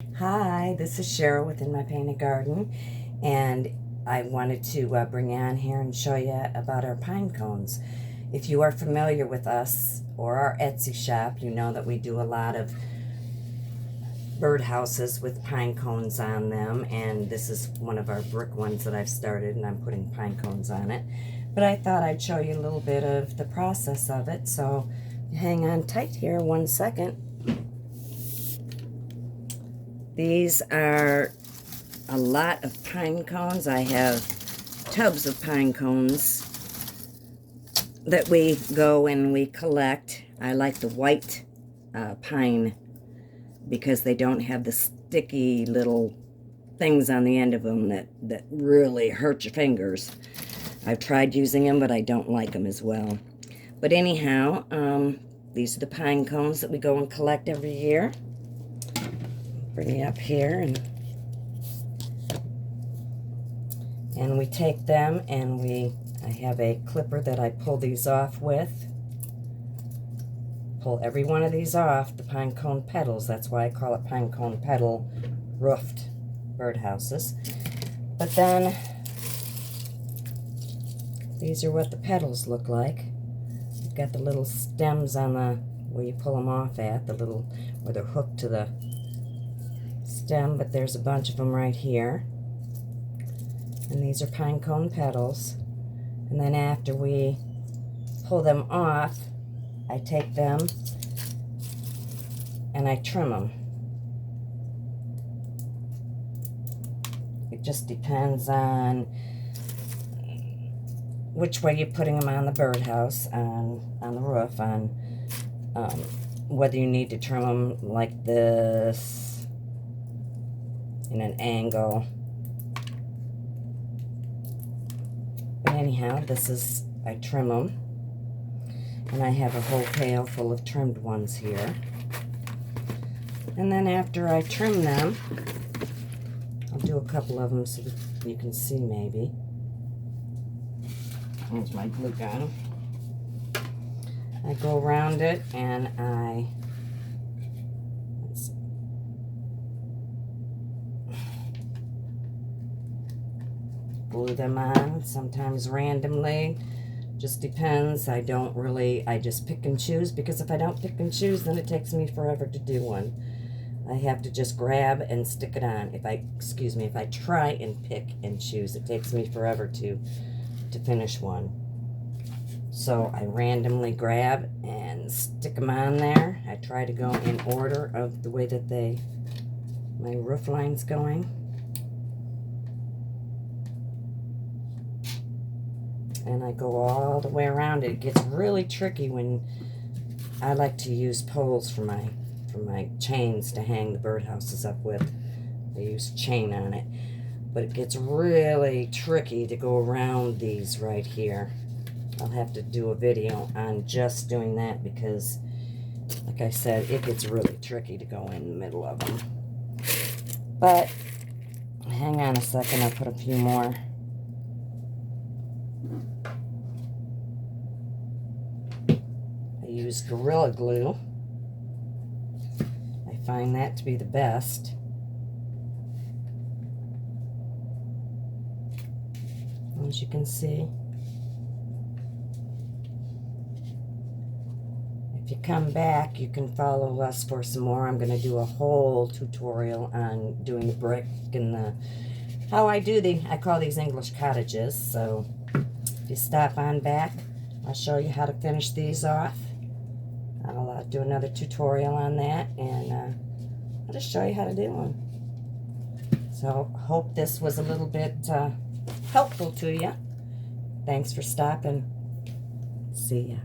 Hi, this is Cheryl within my painted garden, and I wanted to bring you on here and show you about our pine cones. If you are familiar with us or our Etsy shop, you know that we do a lot of birdhouses with pine cones on them, and this is one of our brick ones that I've started, and I'm putting pine cones on it. But I thought I'd show you a little bit of the process of it, so hang on tight here 1 second. These are a lot of pine cones. I have tubs of pine cones that we go and we collect. I like the white pine because they don't have the sticky little things on the end of them that really hurt your fingers. I've tried using them, but I don't like them as well. But anyhow, these are the pine cones that we go and collect every year. Bring you up here, and we take them and I have a clipper that I pull these off with. Pull every one of these off, the Pinecone Petals. That's why I call it Pinecone Petal roofed birdhouses. But then these are what the petals look like. You've got the little stems on the where you pull them off at, the little where they're hooked to the stem, but there's a bunch of them right here. And these are Pinecone Petals. And then after we pull them off, I take them and I trim them. It just depends on which way you're putting them on the birdhouse, on the roof, on whether you need to trim them like this in an angle. But anyhow, this is, I trim them, and I have a whole pail full of trimmed ones here. And then after I trim them, I'll do a couple of them so that you can see maybe. Here's my glue gun. I go around it and let's see, glue them on, sometimes randomly, just depends. I just pick and choose, because if I don't pick and choose, then it takes me forever to do one. I have to just grab and stick it on. If I try and pick and choose, it takes me forever to finish one. So I randomly grab and stick them on there. I try to go in order of the way that my roof line's going. And I go all the way around it. It gets really tricky when I like to use poles for my chains to hang the birdhouses up with. I use chain on it. But it gets really tricky to go around these right here. I'll have to do a video on just doing that because, like I said, it gets really tricky to go in the middle of them. But hang on a second, I'll put a few more. I use Gorilla Glue. I find that to be the best. As you can see, if you come back, you can follow us for some more. I'm going to do a whole tutorial on doing the brick and how I call these English cottages. So if you stop on back, I'll show you how to finish these off. I'll do another tutorial on that, and I'll just show you how to do them. So hope this was a little bit helpful to you. Thanks for stopping. See ya.